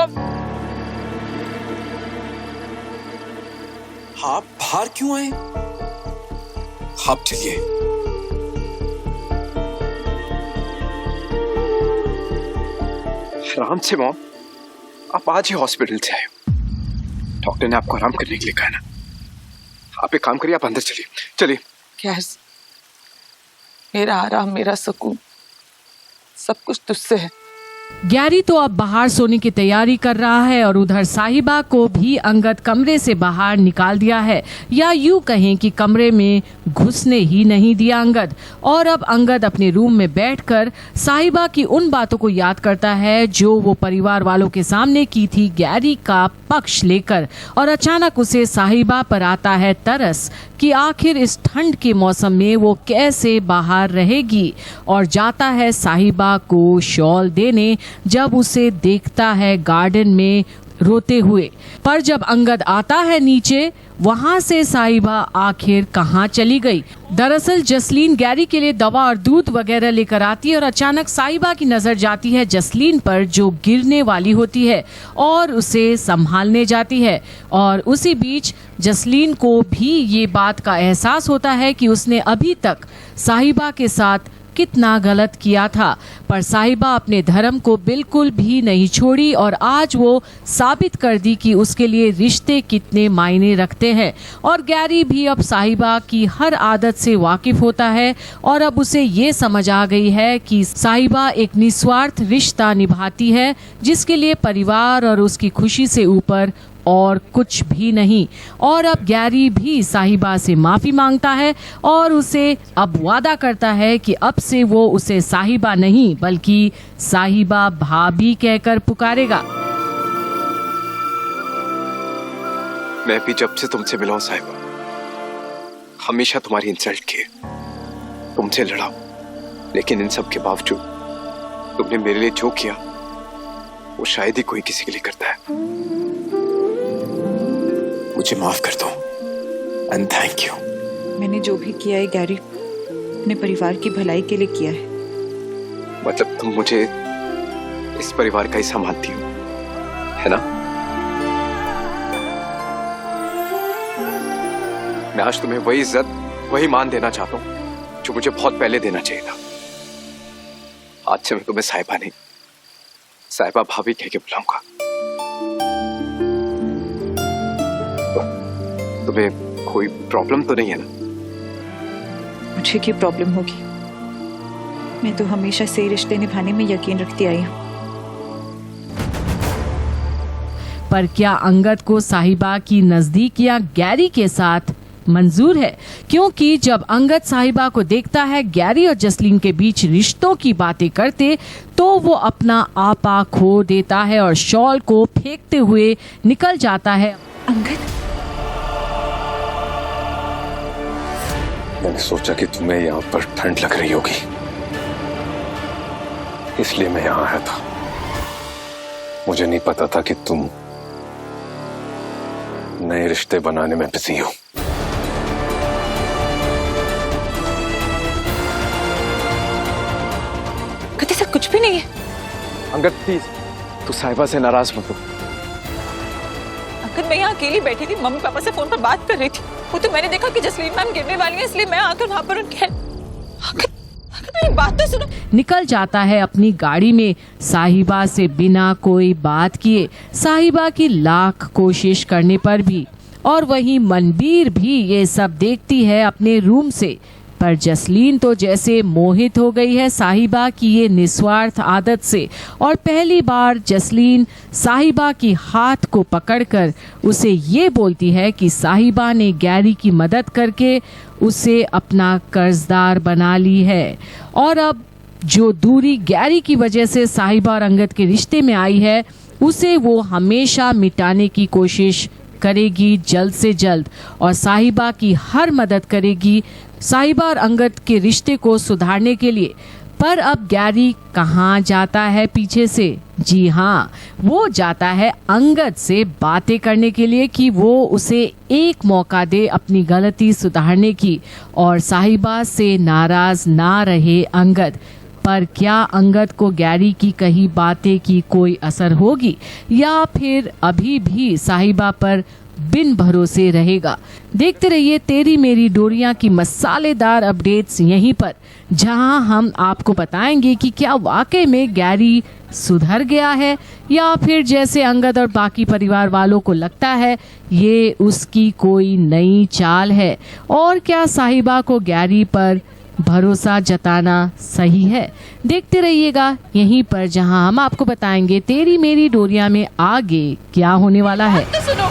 Mom. आप बाहर क्यों आए? आप चलिए। आराम से मॉम, आप आज ही हॉस्पिटल से आए हो। डॉक्टर ने आपको आराम करने के लिए कहा ना। आप एक काम करिए, आप अंदर चलिए। चलिए। कैस, मेरा आराम, मेरा सुकून सब कुछ तुझसे है। गैरी तो अब बाहर सोने की तैयारी कर रहा है और उधर साहिबा को भी अंगद कमरे से बाहर निकाल दिया है, या यूं कहें कि कमरे में घुसने ही नहीं दिया अंगद। और अब अंगद अपने रूम में बैठकर साहिबा की उन बातों को याद करता है जो वो परिवार वालों के सामने की थी गैरी का पक्ष लेकर। और अचानक उसे साहिबा पर आता है तरस कि आखिर इस ठंड के मौसम में वो कैसे बाहर रहेगी, और जाता है साहिबा को शॉल देने जब उसे देखता है गार्डन में रोते हुए। पर जब अंगद आता है नीचे, वहां से साहिबा आखिर कहां चली गई? दरअसल जसलीन गैरी के लिए दवा और दूध वगैरह लेकर आती है और अचानक साहिबा की नजर जाती है जसलीन पर, जो गिरने वाली होती है और उसे संभालने जाती है। और उसी बीच जसलीन को भी ये बात का एहसास होता है कि उसने अभी तक साहिबा के साथ कितना गलत किया था, पर साहिबा अपने धर्म को बिल्कुल भी नहीं छोड़ी और आज वो साबित कर दी कि उसके लिए रिश्ते कितने मायने रखते हैं। और गैरी भी अब साहिबा की हर आदत से वाकिफ होता है और अब उसे ये समझ आ गई है कि साहिबा एक निस्वार्थ रिश्ता निभाती है, जिसके लिए परिवार और उसकी खुशी से ऊपर और कुछ भी नहीं। और अब गैरी भी साहिबा से माफी मांगता है और उसे अब वादा करता है कि अब से वो उसे साहिबा नहीं बल्कि साहिबा भाभी कहकर पुकारेगा। मैं भी जब से तुमसे मिला हूं साहिबा, हमेशा तुम्हारी इंसल्ट की, तुमसे लड़ा, लेकिन इन सब के बावजूद तुमने मेरे लिए जो किया वो शायद ही कोई किसी के लिए करता है। मुझे माफ कर दो एंड थैंक यू। मैंने जो भी किया है गैरी, अपने परिवार की भलाई के लिए किया है। मतलब तुम मुझे इस परिवार का हिस्सा मानती हो, है ना? मैं आज तुम्हें वही इज्जत, वही मान देना चाहता हूं जो मुझे बहुत पहले देना चाहिए था। आज से मैं तुम्हें साहिबा नहीं, साहिबा भाभी कह के बुलाऊंगा। तुम्हें कोई प्रॉब्लम तो नहीं है ना? मुझे क्या प्रॉब्लम होगी? मैं तो हमेशा से रिश्ते निभाने में यकीन रखती आई हूँ। पर क्या अंगद को साहिबा की नजदीकियां गैरी के साथ मंजूर है? क्योंकि जब अंगद साहिबा को देखता है गैरी और जसलीन के बीच रिश्तों की बातें करते, तो वो अपना आपा खो देता है और शॉल को फेंकते हुए निकल जाता है। अंगद, मैंने सोचा कि तुम्हें यहाँ पर ठंड लग रही होगी, इसलिए मैं यहाँ आया था। मुझे नहीं पता था कि तुम नए रिश्ते बनाने में बिजी हो। ऐसा कुछ भी नहीं है। अंगद प्लीज, तू साहिबा से नाराज मत हो। अंकल, मैं यहाँ अकेली बैठी थी, मम्मी पापा से फोन पर बात कर रही थी। वो तो मैंने देखा कि जसलीन मैम गिरने वाली है, इसलिए मैं आकर वहाँ पर उनके मेरी बात तो सुनो। निकल जाता है अपनी गाड़ी में साहिबा से बिना कोई बात किए, साहिबा की लाख कोशिश करने पर भी। और वहीं मनबीर भी ये सब देखती है अपने रूम से। पर जसलीन तो जैसे मोहित हो गई है साहिबा की ये निस्वार्थ आदत से, और पहली बार जसलीन साहिबा की हाथ को पकड़कर उसे ये बोलती है कि साहिबा ने गैरी की मदद करके उसे अपना कर्जदार बना ली है। और अब जो दूरी गैरी की वजह से साहिबा और अंगद के रिश्ते में आई है, उसे वो हमेशा मिटाने की कोशिश करेगी जल्द से जल्द, और साहिबा की हर मदद करेगी साहिबा और अंगद के रिश्ते को सुधारने के लिए। पर अब गैरी कहाँ जाता है पीछे से? जी हाँ, वो जाता है अंगद से बातें करने के लिए कि वो उसे एक मौका दे अपनी गलती सुधारने की और साहिबा से नाराज ना रहे अंगद। पर क्या अंगद को गैरी की कही बातें की कोई असर होगी या फिर अभी भी साहिबा पर बिन भरोसे रहेगा? देखते रहिए तेरी मेरी डोरियां की मसालेदार अपडेट्स यहीं पर, जहां हम आपको बताएंगे कि क्या वाकई में गैरी सुधर गया है या फिर जैसे अंगद और बाकी परिवार वालों को लगता है ये उसकी कोई नई चाल है, और क्या साहिबा को गैरी पर भरोसा जताना सही है। देखते रहिएगा यहीं पर, जहां हम आपको बताएंगे तेरी मेरी डोरियां में आगे क्या होने वाला है। तो सुनो,